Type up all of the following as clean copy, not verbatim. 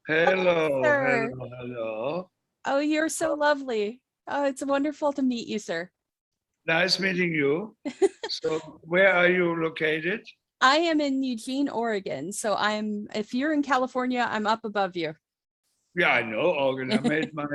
Hello, Sir. hello, hello. Oh, you're so lovely. Oh, it's wonderful to meet you, sir. Nice meeting you. So, where are you located? I am in Eugene, Oregon. So if you're in California, I'm up above you. Yeah, I know Oregon. I made my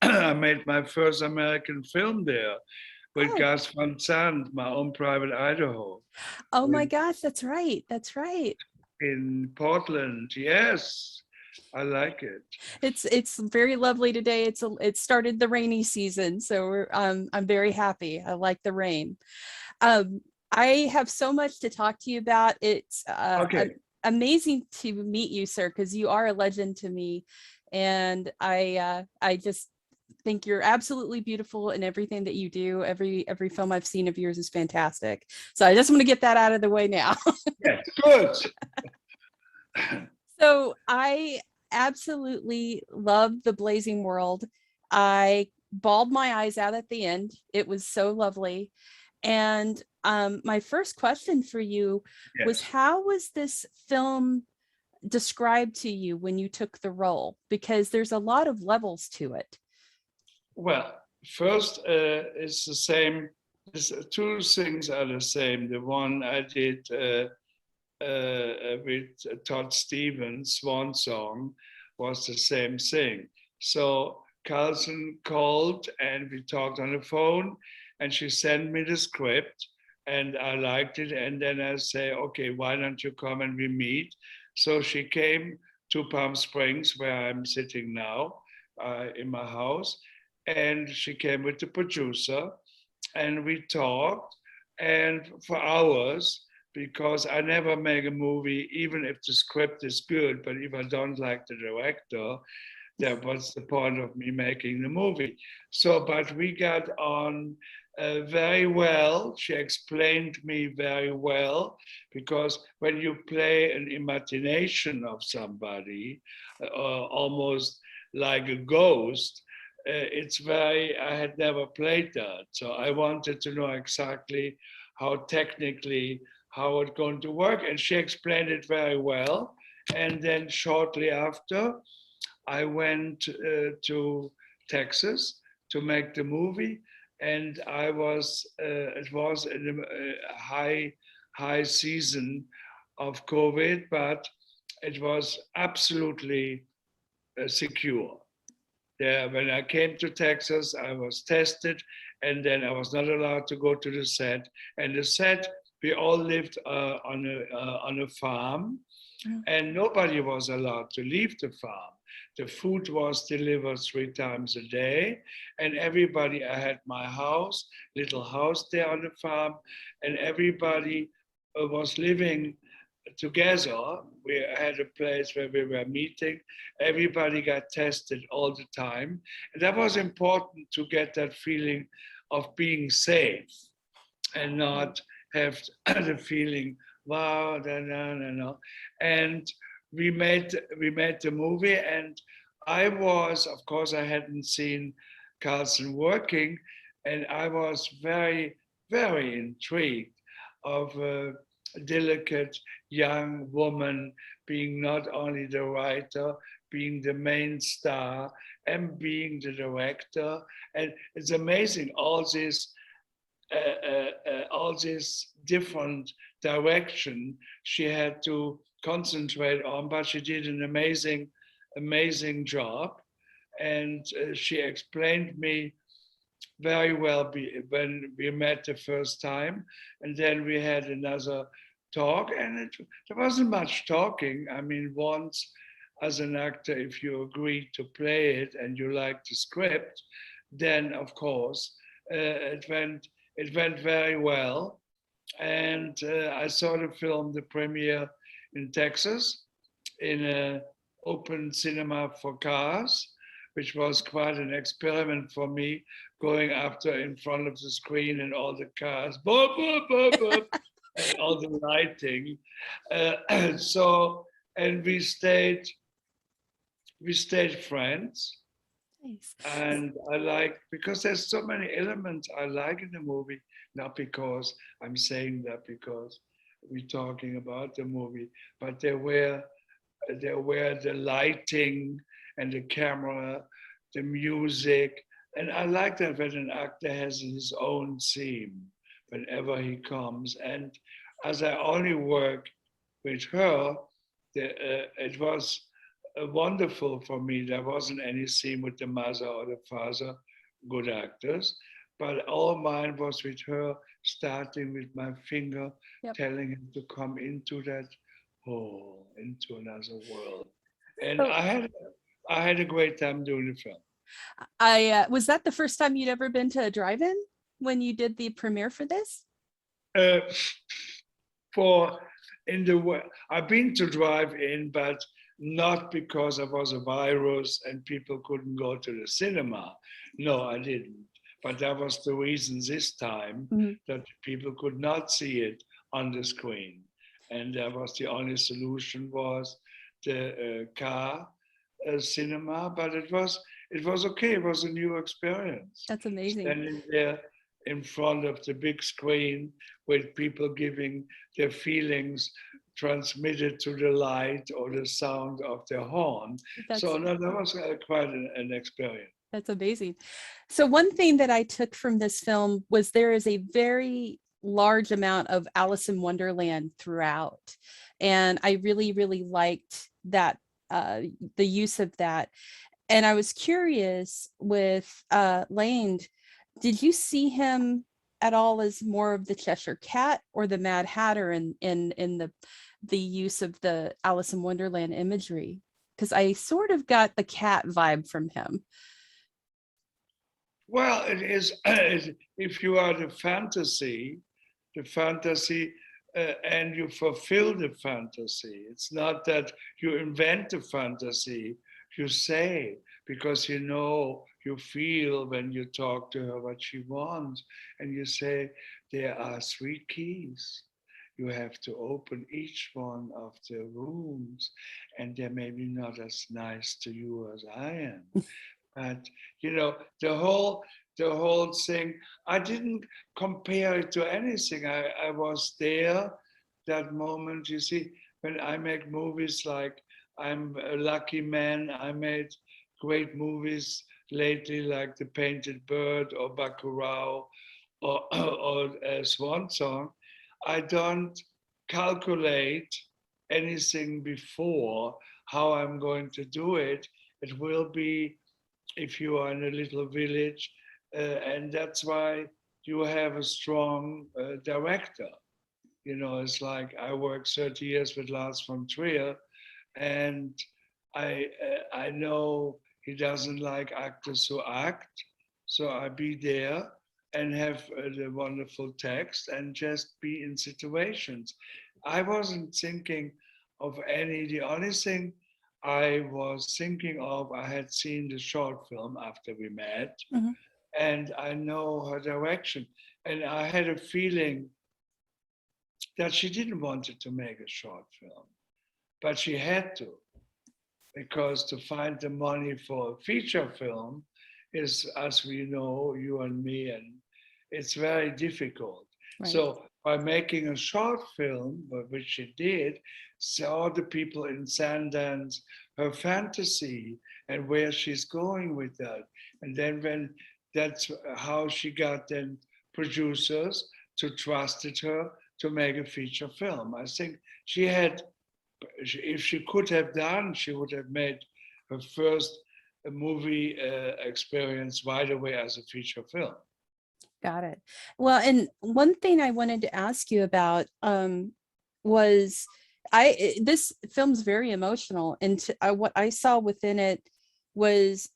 I made my first American film there with Oh, Gus Van Sant, my own private Idaho, oh my in, gosh, that's right. That's right. in Portland. Yes, I like it. It's very lovely today. It started the rainy season, so I'm very happy. I like the rain. Um, I have so much to talk to you about. It's Okay, amazing to meet you, sir, because you are a legend to me, and I just think you're absolutely beautiful in everything that you do. Every film I've seen of yours is fantastic. So I just want to get that out of the way now. yes, good. So I absolutely love The Blazing World. I bawled my eyes out at the end. It was so lovely. And my first question for you was, Yes. how was this film described to you when you took the role? Because there's a lot of levels to it. Well, first, it's the same. Two things are the same. The one I did with Todd Stevens, Swan Song, was the same thing. So Carlson called and we talked on the phone, and she sent me the script, and I liked it. And then I say, okay, why don't you come and we meet? So she came to Palm Springs, where I'm sitting now in my house, and she came with the producer, and we talked, and for hours, because I never make a movie, even if the script is good, but if I don't like the director, then what's the point of me making the movie? So, but we got on very well. She explained me very well, because when you play an imagination of somebody, almost like a ghost, it's very, I had never played that. So I wanted to know exactly how technically, how it's going to work. And she explained it very well. And then shortly after, I went to Texas to make the movie. And it was in a high season of COVID, but it was absolutely secure. There, when I came to Texas, I was tested, and then I was not allowed to go to the set. And the set, we all lived on a farm, and nobody was allowed to leave the farm. The food was delivered 3 times a day, and everybody, I had my house, little house there on the farm, and everybody was living together. We had a place where we were meeting. Everybody got tested all the time. And that was important to get that feeling of being safe and not have the feeling, wow, no, no, no, no. And we made the movie, and I was, of course, I hadn't seen Carlson working, and I was very, very intrigued of a delicate young woman being not only the writer, being the main star, and being the director. And it's amazing all this different direction she had to concentrate on, but she did an amazing job. And she explained me very well when we met the first time, and then we had another talk, and there wasn't much talking. I mean, once as an actor, if you agree to play it and you like the script, then of course it went very well. And I saw the film, the premiere in Texas, in an open cinema for cars, which was quite an experiment for me, going after in front of the screen and all the cars, boop, boop, boop, boop, and all the lighting. So, and we stayed friends. Nice. And I like, because there's so many elements I like in the movie, not because I'm saying that because we're talking about the movie, but there were where the lighting and the camera, the music, and I like that when an actor has his own theme whenever he comes. And as I only work with her, it was wonderful for me. There wasn't any scene with the mother or the father, good actors, but all mine was with her, starting with my finger, Yep. telling him to come into that hole, into another world. And So I had a great time doing the film. I was that the first time you'd ever been to a drive-in when you did the premiere for this? Uh, for in the way I've been to drive in, but not because I was a virus and people couldn't go to the cinema. No, I didn't. But that was the reason this time Mhm. that people could not see it on the screen, and that was the only solution was the car cinema. But it was okay. It was a new experience. That's amazing. Standing there in front of the big screen with people giving their feelings transmitted to the light or the sound of their horn. That's So no, that was quite an experience. That's amazing. So one thing that I took from this film was there is a very large amount of Alice in Wonderland throughout. And I really, really liked that, the use of that. And I was curious with Lane, did you see him at all as more of the Cheshire Cat or the Mad Hatter in the use of the Alice in Wonderland imagery? Because I sort of got the cat vibe from him. Well, it is, if you are the fantasy, and you fulfill the fantasy. It's not that you invent the fantasy, you say, because you feel when you talk to her what she wants, and you say, there are 3 keys. You have to open each one of the rooms, and they're maybe not as nice to you as I am. And the whole thing, I didn't compare it to anything. I was there that moment. You see, when I make movies like I'm a lucky man, I made great movies lately like The Painted Bird or Bacurau or Swan Song. I don't calculate anything before how I'm going to do it. It will be if you are in a little village, and that's why you have a strong director. It's like I worked 30 years with Lars von Trier, and I know he doesn't like actors who act, so I be there and have the wonderful text and just be in situations. I wasn't thinking of any. The only thing I was thinking of, I had seen the short film after we met, Mhm. and I know her direction. And I had a feeling that she didn't want to make a short film, but she had to, because to find the money for a feature film is, as we know, you and me, and it's very difficult. Right. So by making a short film, which she did, saw the people in Sundance, her fantasy and where she's going with that. And then when that's how she got then producers to trusted her to make a feature film. I think she had, if she could have done, she would have made her first movie experience right away as a feature film. Got it. Well, and one thing I wanted to ask you about was this film's very emotional, and what I saw within it was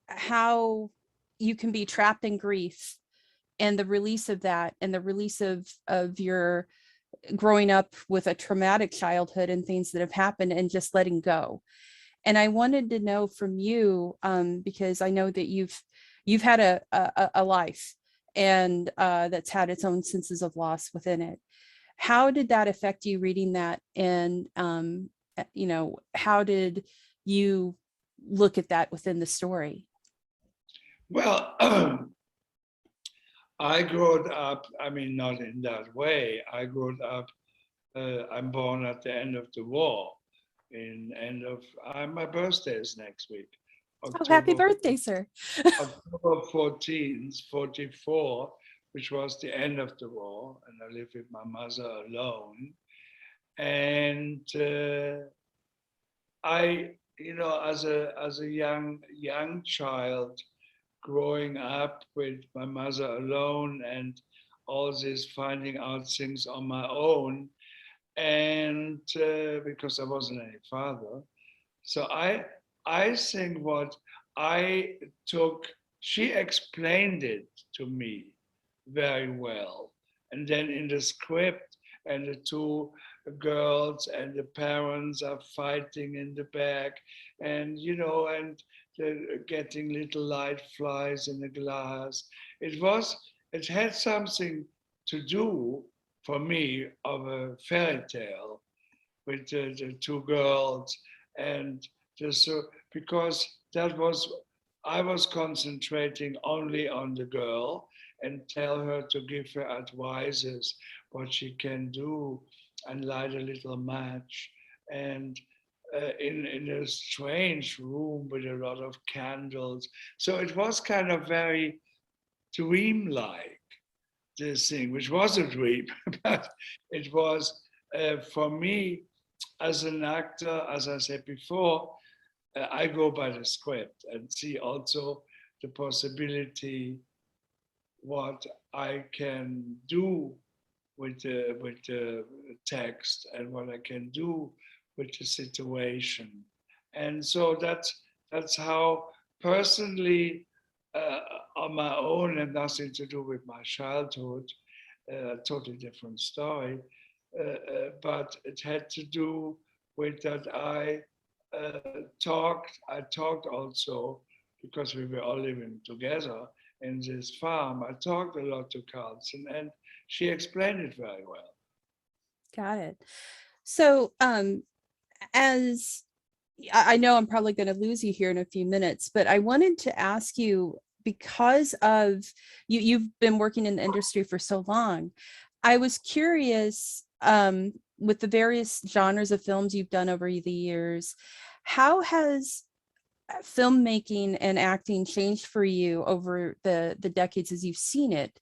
how you can be trapped in grief and the release of that, and the release of your growing up with a traumatic childhood and things that have happened, and just letting go. And I wanted to know from you, because I know that you've had a life, and that's had its own senses of loss within it. How did that affect you reading that? And how did you look at that within the story? Well, I grew up, I mean, not in that way. I grew up, I'm born at the end of the war. in end of, my birthday is next week, Oh, happy October birthday, sir. October 14th, 44, which was the end of the war, and I lived with my mother alone. And I, as a young child, growing up with my mother alone and all this finding out things on my own, and because I wasn't any father, so I think what I took, she explained it to me very well. And then in the script, and the two girls and the parents are fighting in the back, and and they're getting little light flies in the glass. It had something to do for me of a fairy tale with the two girls, and just because that was, I was concentrating only on the girl and tell her to give her advices what she can do, and light a little match, and in a strange room with a lot of candles. So it was kind of very dreamlike, this thing, which was a dream, but it was, for me as an actor, as I said before, I go by the script and see also the possibility what I can do with the text, and what I can do with the situation. And so that's how personally, uh, on my own, and nothing to do with my childhood, totally different story. But it had to do with that I talked also, because we were all living together in this farm. I talked a lot to Carlson, and she explained it very well. Got it. So, as I know I'm probably going to lose you here in a few minutes, but I wanted to ask you, because of you've been working in the industry for so long. I was curious, with the various genres of films you've done over the years, how has filmmaking and acting changed for you over the decades as you've seen it?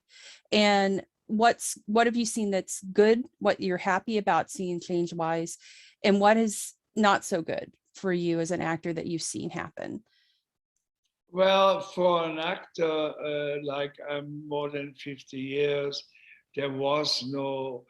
And what have you seen that's good, what you're happy about seeing change wise, and what is not so good for you as an actor that you've seen happen? Well, for an actor, like I'm more than 50 years, there was no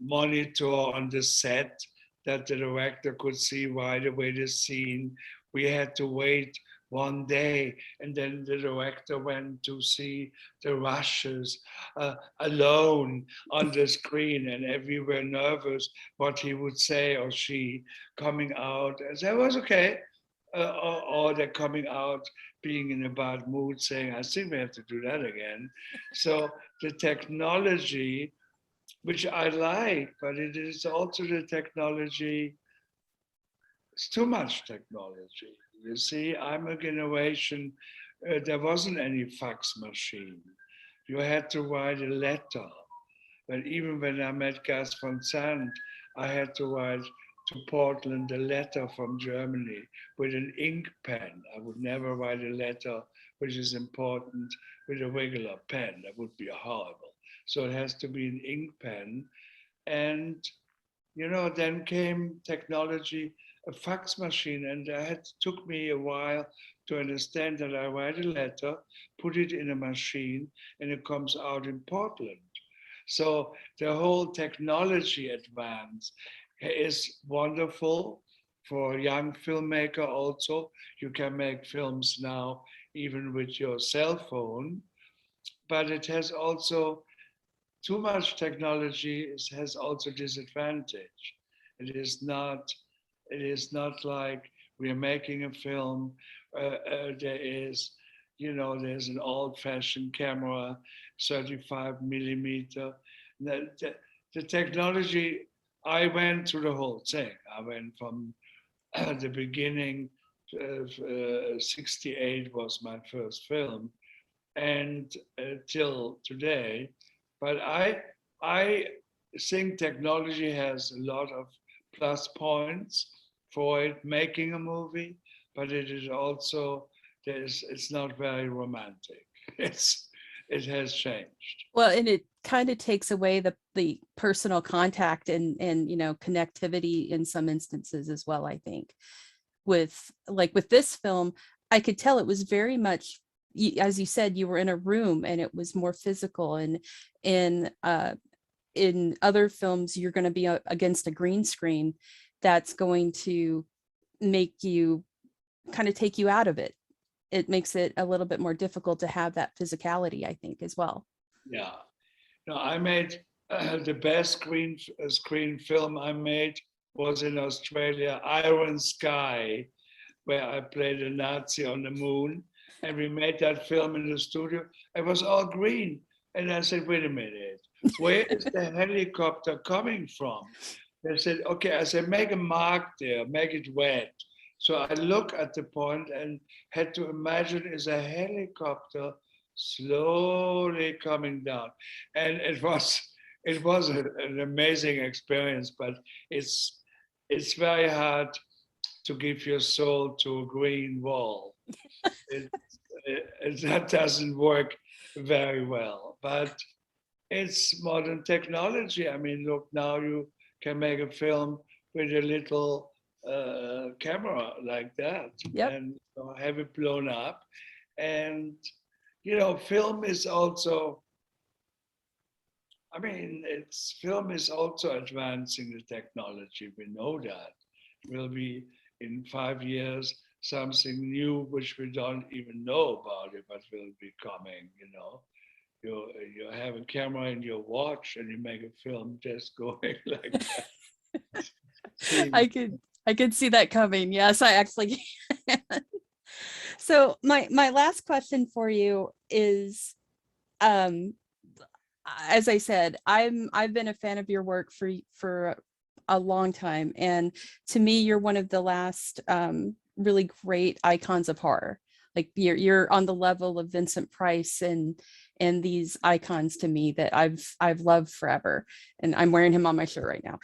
monitor on the set that the director could see right away the scene. We had to wait one day, and then the director went to see the rushes alone on the screen, and we were nervous what he would say, or she coming out. And that was okay, or they're coming out being in a bad mood, saying, I think we have to do that again. So the technology, which I like, but it is also the technology, it's too much technology. You see, I'm a generation, there wasn't any fax machine. You had to write a letter. But even when I met Gas von Sant, I had to write to Portland a letter from Germany with an ink pen. I would never write a letter which is important with a regular pen. That would be horrible. So it has to be an ink pen. And then came technology, a fax machine, and took me a while to understand that I write a letter, put it in a machine, and it comes out in Portland. So the whole technology advance is wonderful for a young filmmaker also. You can make films now even with your cell phone, but it has also too much technology has also disadvantage. It is not. It is not like we are making a film. There is, there's an old-fashioned camera, 35 millimeter. The technology. I went through the whole thing. I went from the beginning. 68 was my first film, and till today. But I think technology has a lot of plus points for it making a movie, but it is also it's not very romantic. It has changed. Well, and it kind of takes away the personal contact and connectivity in some instances as well, I think. With this film, I could tell it was very much, as you said, you were in a room and it was more physical, and in other films you're going to be against a green screen that's going to make you kind of take you out of it. It makes it a little bit more difficult to have that physicality, I think, as well. Yeah. No, I made the best screen film I made was in Australia, Iron Sky, where I played a Nazi on the moon. And we made that film in the studio. It was all green. And I said, wait a minute, where is the helicopter coming from? They said, okay. I said, make a mark there, make it wet. So I look at the point and had to imagine is a helicopter slowly coming down. And it was an amazing experience, but it's very hard to give your soul to a green wall. That doesn't work very well. But it's modern technology. I mean, look, now you can make a film with a little camera like that Yep. and have it blown up. And, film is also, I mean, film is also advancing the technology. We know that. Will be in 5 years something new which we don't even know about it, but will be coming. You have a camera in your watch and you make a film just going like that. I could see that coming. Yes, I actually can. So my last question for you is, as I said, I've been a fan of your work for a long time, and to me, you're one of the last really great icons of horror. Like you're on the level of Vincent Price and these icons to me that I've loved forever, and I'm wearing him on my shirt right now.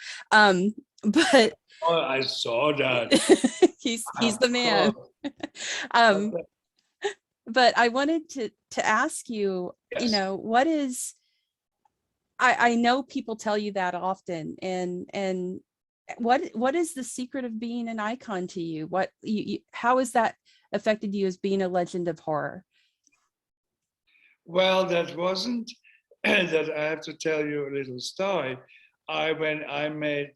But Oh, I saw that. he's the man. um, but I wanted to ask you, Yes. what is, I know people tell you that often, and what is the secret of being an icon to you? How has that affected you as being a legend of horror? Well, that wasn't that. I have to tell you a little story. When I made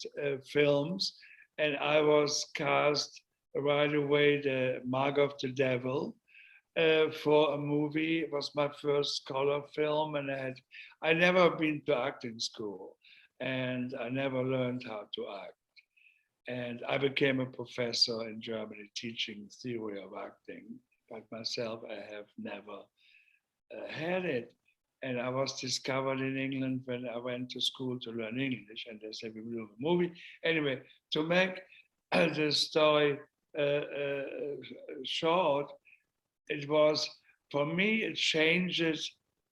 films, and I was cast right away the Mark of the Devil for a movie. It was my first color film, and I never been to acting school, and I never learned how to act. And I became a professor in Germany teaching theory of acting. But myself, I have never had it. And I was discovered in England when I went to school to learn English, and they said we will do a movie. Anyway, to make the story short, it was, for me, it changes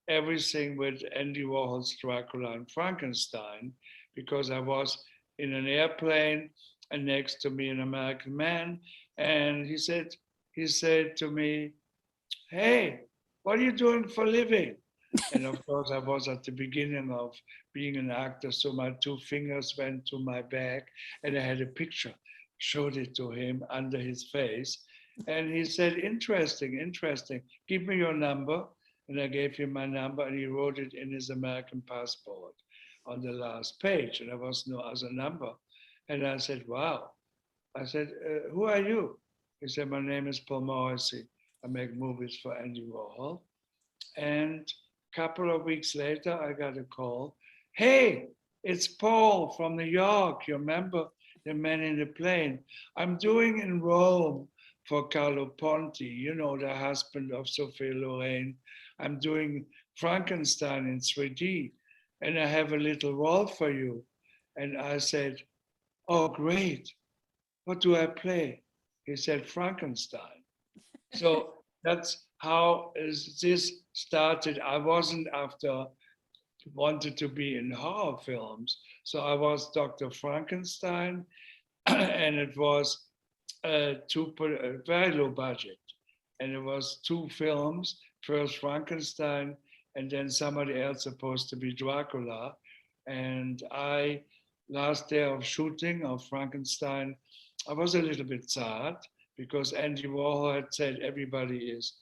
everything with Andy Warhol's Dracula and Frankenstein, because I was in an airplane and next to me an American man, and he said to me, "Hey, what are you doing for a living?" And of course, I was at the beginning of being an actor, so my two fingers went to my back, and I had a picture, showed it to him under his face. And he said, interesting, interesting. Give me your number. And I gave him my number, and he wrote it in his American passport on the last page. And there was no other number. And I said, wow. I said, who are you? He said, my name is Paul Morrissey. I make movies for Andy Warhol. And a couple of weeks later, I got a call. Hey, it's Paul from New York. You remember the man in the plane? I'm doing in Rome for Carlo Ponti, the husband of Sophia Loren. I'm doing Frankenstein in 3D, and I have a little role for you. And I said, oh, great. What do I play? He said, Frankenstein. So that's how this started. I wasn't wanted to be in horror films. So I was Dr. Frankenstein, and it was a very low budget. And it was two films, first Frankenstein, and then somebody else supposed to be Dracula. And last day of shooting of Frankenstein, I was a little bit sad because Andy Warhol had said everybody is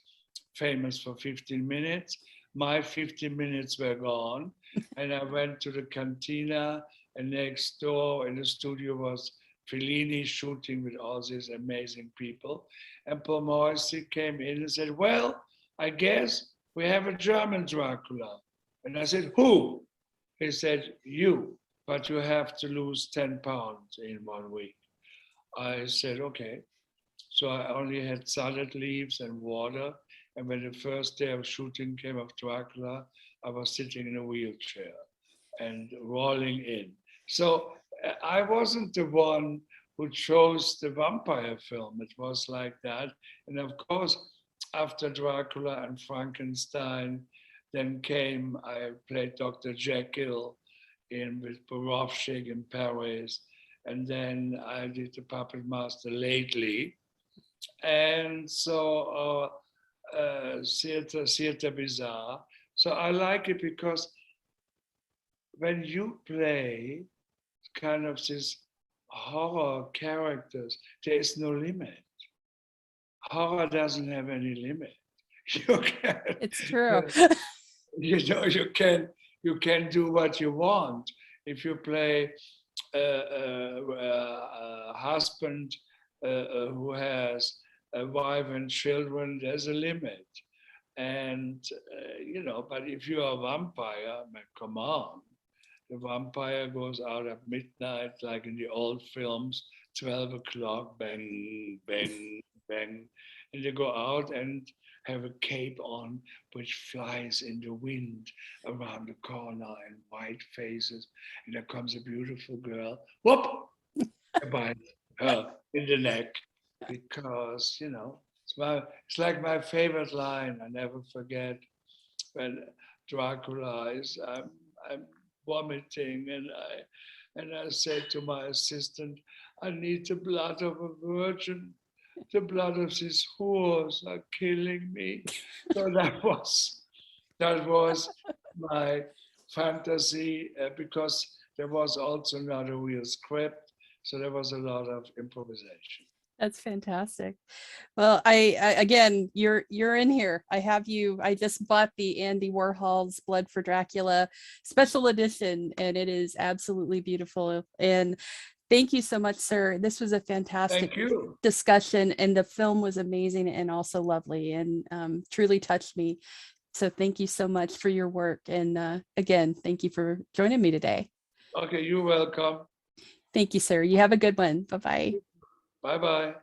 famous for 15 minutes. My 15 minutes were gone. And I went to the cantina, and next door in the studio was Fellini shooting with all these amazing people. And Paul Morrissey came in and said, well, I guess we have a German Dracula. And I said, who? He said, you, but you have to lose 10 pounds in 1 week. I said, okay. So I only had salad leaves and water. And when the first day of shooting came of Dracula, I was sitting in a wheelchair and rolling in. So I wasn't the one who chose the vampire film. It was like that. And of course, after Dracula and Frankenstein, then I played Dr. Jekyll with Borowczyk in Paris. And then I did the Puppet Master lately. And so Theater Bizarre. So I like it because when you play kind of these horror characters, there is no limit. Horror doesn't have any limit. You can, It's true. you can do what you want. If you play a husband who has a wife and children, there's a limit. And but if you're a vampire, come on. The vampire goes out at midnight, like in the old films, 12 o'clock, bang, bang, bang. And they go out and have a cape on, which flies in the wind around the corner and white faces. And there comes a beautiful girl, whoop, by her in the neck. Because, it's like my favorite line. I never forget when Dracula is, I'm vomiting, and I said to my assistant, I need the blood of a virgin. The blood of these whores are killing me. So that was my fantasy, because there was also not a real script, so there was a lot of improvisation. That's fantastic. Well, I again, you're in here. I have you. I just bought the Andy Warhol's Blood for Dracula special edition, and it is absolutely beautiful. And thank you so much, sir. This was a fantastic discussion, and the film was amazing and also lovely, and truly touched me. So thank you so much for your work. And again, thank you for joining me today. Okay, you're welcome. Thank you, sir. You have a good one. Bye-bye. Bye-bye.